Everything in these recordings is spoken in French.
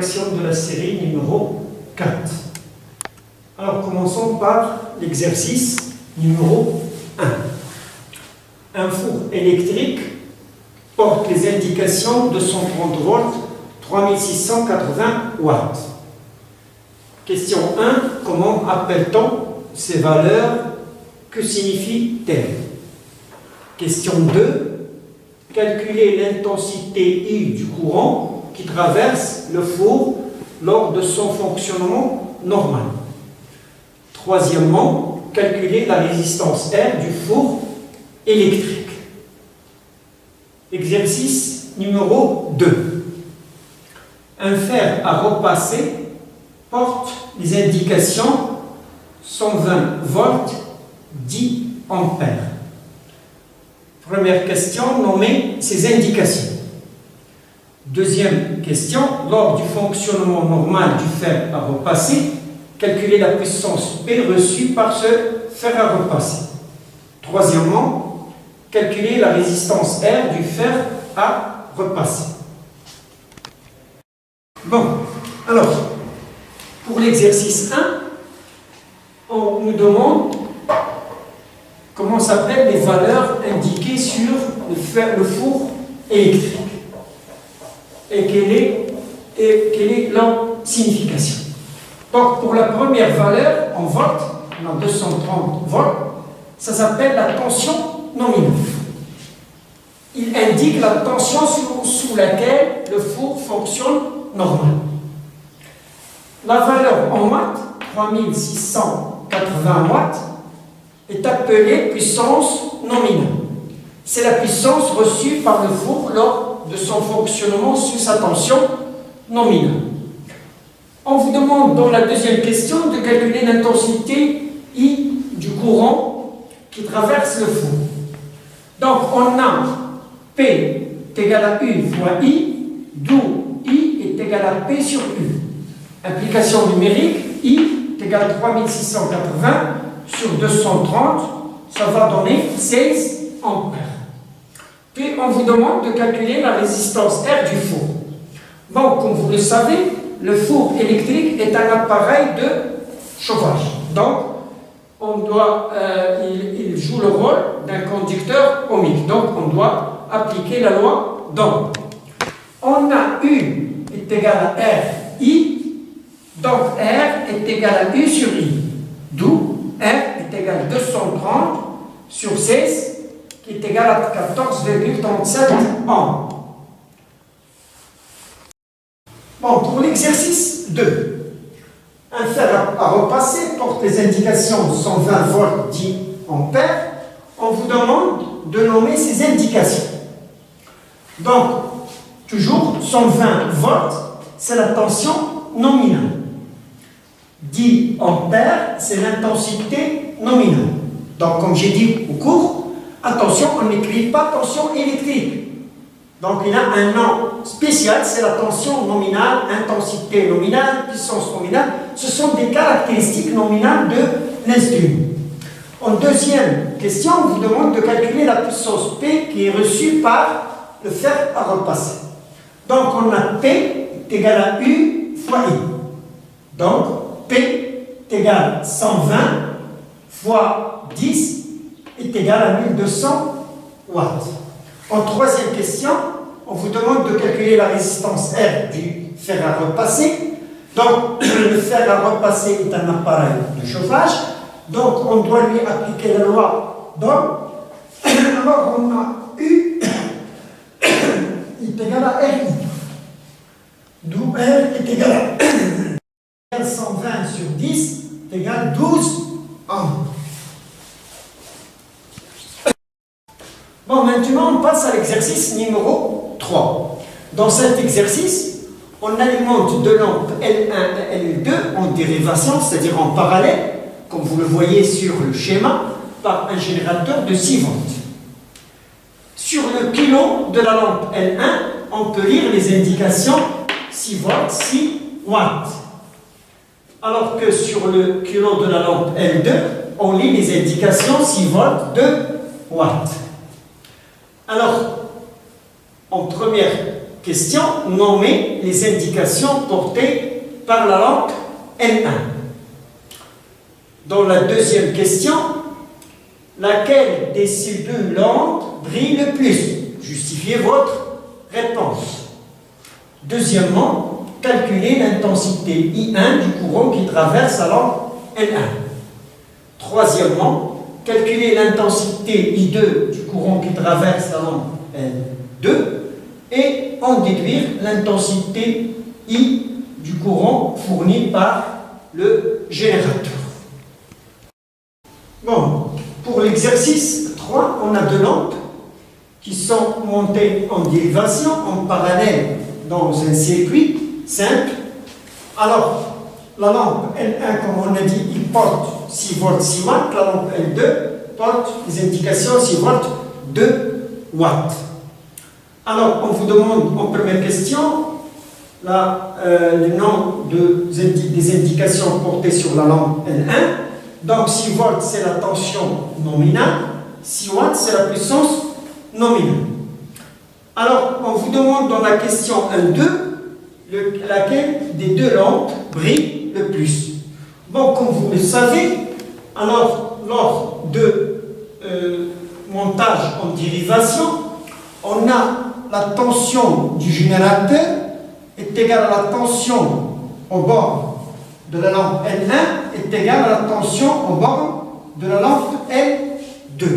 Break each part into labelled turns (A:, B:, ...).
A: fraction de la série numéro 4. Alors commençons par l'exercice numéro 1. Un four électrique porte les indications de 130 volts, 3680 watts. Question 1. Comment appelle-t-on ces valeurs? Que signifie-t-elle? Question 2. Calculer l'intensité I du courant qui traverse le four lors de son fonctionnement normal. Troisièmement, calculer la résistance R du four électrique. Exercice numéro 2. Un fer à repasser porte les indications 120 volts, 10 ampères. Première question, nommer ces indications. Deuxième question, lors du fonctionnement normal du fer à repasser, calculer la puissance P reçue par ce fer à repasser. Troisièmement, calculer la résistance R du fer à repasser. Bon, alors, pour l'exercice 1, on nous demande comment s'appellent les valeurs indiquées sur le four électrique et quelle est leur signification. Donc, pour la première valeur, en volts, on a 230 volts, ça s'appelle la tension nominale. Il indique la tension sous laquelle le four fonctionne normalement. La valeur en watts, 3680 watts, est appelée puissance nominale. C'est la puissance reçue par le four lors de son fonctionnement sous sa tension nominale. On vous demande dans la deuxième question de calculer l'intensité I du courant qui traverse le four. Donc on a P est égal à U fois I, d'où I est égal à P sur U. Implication numérique, I est égal à 3680 sur 230, ça va donner 16 ampères. Puis on vous demande de calculer la résistance R du four. Bon, comme vous le savez, le four électrique est un appareil de chauffage. Donc, il joue le rôle d'un conducteur ohmique. Donc, on doit appliquer la loi d'Ohm. On a U est égal à R, I. Donc, R est égal à U sur I. D'où R est égal à 230 sur 16, qui est égal à 14,37 ohms. Bon, pour l'exercice 2, un fer à repasser porte les indications 120 volts, 10 ampères. On vous demande de nommer ces indications. Donc, toujours 120 volts, c'est la tension nominale. 10 ampères, c'est l'intensité nominale. Donc, comme j'ai dit au cours, attention, on n'écrit pas tension électrique. Donc, il y a un nom spécial, c'est la tension nominale, intensité nominale, puissance nominale. Ce sont des caractéristiques nominales de l'instrument. En deuxième question, on vous demande de calculer la puissance P qui est reçue par le fer à repasser. Donc, on a P est égal à U fois I. Donc, P est égal à 120 fois 10 est égal à 1200 watts. En troisième question, on vous demande de calculer la résistance R du fer à repasser. Donc, le fer à repasser est un appareil de chauffage. Donc, on doit lui appliquer la loi d'Ohm. Alors, on a U est égal à RI. D'où R est égal à 120 sur 10 est égal à 12 ohms. Bon, maintenant, on passe à l'exercice numéro 3. Dans cet exercice, on alimente deux lampes L1 et L2 en dérivation, c'est-à-dire en parallèle, comme vous le voyez sur le schéma, par un générateur de 6 volts. Sur le kilo de la lampe L1, on peut lire les indications 6 volts, 6 watts. Alors que sur le kilo de la lampe L2, on lit les indications 6 volts, 2 watts. Alors, en première question, nommez les indications portées par la lampe N1. Dans la deuxième question, laquelle de ces deux lampes brille le plus? Justifiez votre réponse. Deuxièmement, calculez l'intensité I1 du courant qui traverse la lampe N1. Troisièmement, calculez l'intensité I2 du courant qui traverse la lampe N2 et en déduire l'intensité I du courant fourni par le générateur. Bon, pour l'exercice 3, on a deux lampes qui sont montées en dérivation, en parallèle dans un circuit simple. Alors, la lampe L1, comme on a dit, il porte 6 volts, 6 watts. La lampe L2 porte les indications 6 volts, 2 watts. Alors, on vous demande en première question le nom des indications portées sur la lampe L1. Donc, 6 volts, c'est la tension nominale. 6 watts, c'est la puissance nominale. Alors, on vous demande dans la question 1-2, laquelle des deux lampes brille le plus. Bon, comme vous le savez, alors, lors de montage en dérivation, on a la tension du générateur est égale à la tension au bord de la lampe L1 est égale à la tension au bord de la lampe L2.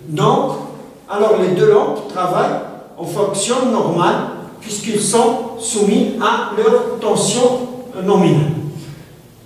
A: Donc, alors les deux lampes travaillent en fonction normale puisqu'ils sont soumis à leur tension nominale.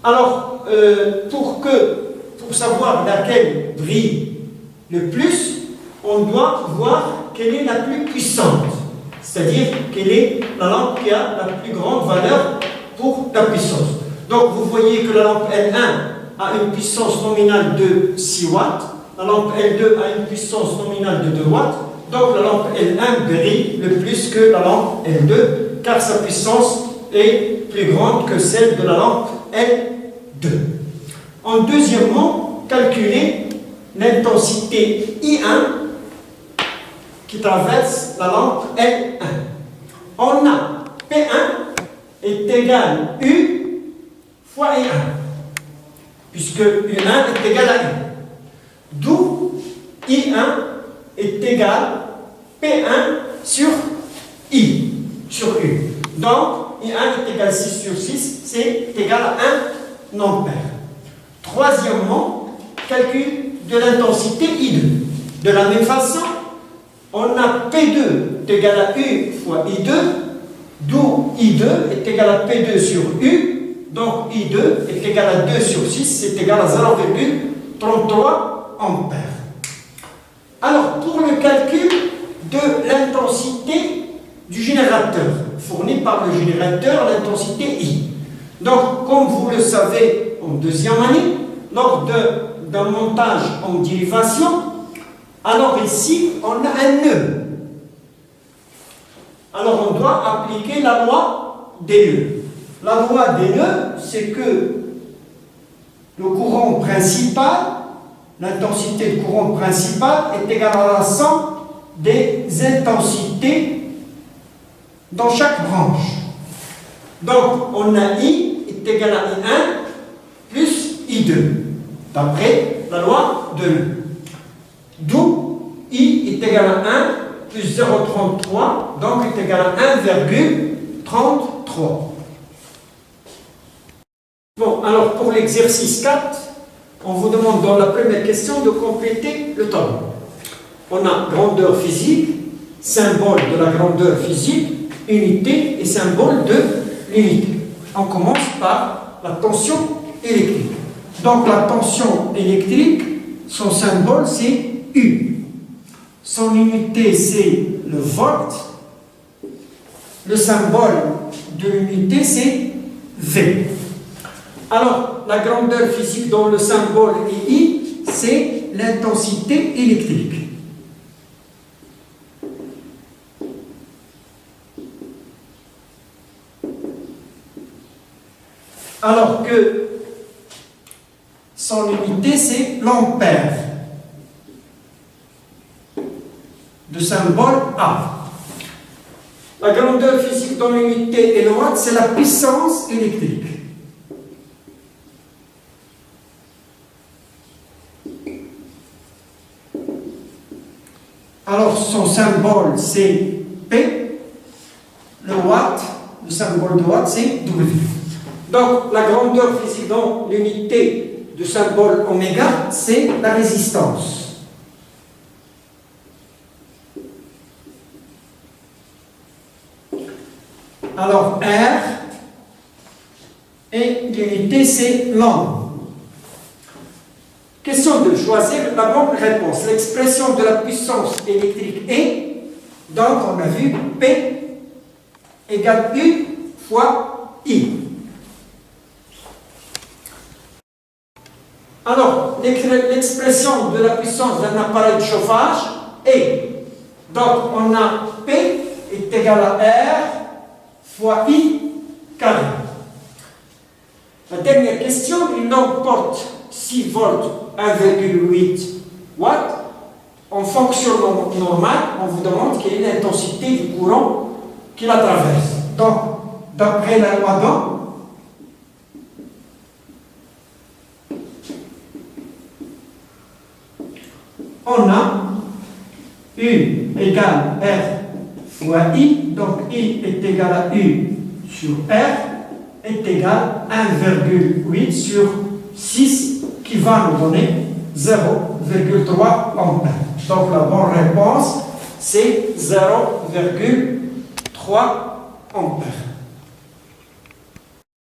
A: Alors, pour savoir laquelle brille le plus, on doit voir quelle est la plus puissante, c'est-à-dire quelle est la lampe qui a la plus grande valeur pour la puissance. Donc, vous voyez que la lampe L1 a une puissance nominale de 6 watts, la lampe L2 a une puissance nominale de 2 watts, donc la lampe L1 brille le plus que la lampe L2, car sa puissance est plus grande que celle de la lampe L2. En deuxièmement, calculez l'intensité I1 qui traverse la lampe L1. On a P1 est égal U fois I1, puisque U1 est égal à U. D'où I1 est égal P1 sur I, sur U. Donc, I1 est égal à 6 sur 6, c'est égal à 1 ampère. Troisièmement, calcul de l'intensité I2. De la même façon, on a P2 est égal à U fois I2, d'où I2 est égal à P2 sur U, donc I2 est égal à 2 sur 6, c'est égal à 0,33 ampères. Alors, pour le calcul de l'intensité du générateur, fourni par le générateur, l'intensité I. Donc, comme vous le savez en deuxième année, lors d'un montage en dérivation, alors ici, on a un nœud. Alors, on doit appliquer la loi des nœuds. La loi des nœuds, c'est que le courant principal, l'intensité de courant principal est égale à la somme des intensités dans chaque branche. Donc, on a I est égal à I1 plus I2, d'après la loi de nœuds. D'où I est égal à 1 plus 0,33, donc est égal à 1,33. Bon, alors pour l'exercice 4, on vous demande dans la première question de compléter le tableau. On a grandeur physique, symbole de la grandeur physique, unité et symbole de l'unité. On commence par la tension électrique. Donc la tension électrique, son symbole c'est U. Son unité c'est le volt. Le symbole de l'unité c'est V. Alors, la grandeur physique dont le symbole est I, c'est l'intensité électrique. Alors que son unité, c'est l'ampère. De symbole A. La grandeur physique dans l'unité et le watt, c'est la puissance électrique. Alors, son symbole, c'est P. Le watt, le symbole de watt, c'est W. Donc, la grandeur physique dans l'unité du symbole oméga, c'est la résistance. Alors, R, et l'unité, c'est l'ohm. Question de choisir la bonne réponse. L'expression de la puissance électrique est, donc on a vu, P égale U fois I. Alors, l'expression de la puissance d'un appareil de chauffage est, donc on a P est égal à R fois I carré. La dernière question, une lampe porte 6 volts 1,8 watts. En fonction normale, on vous demande quelle est l'intensité du courant qui la traverse. Donc, d'après la loi d'Ohm, on a U égale R fois I, donc I est égal à U sur R est égal à 1,8 sur 6 qui va nous donner 0,3 ampères. Donc la bonne réponse c'est 0,3 ampères.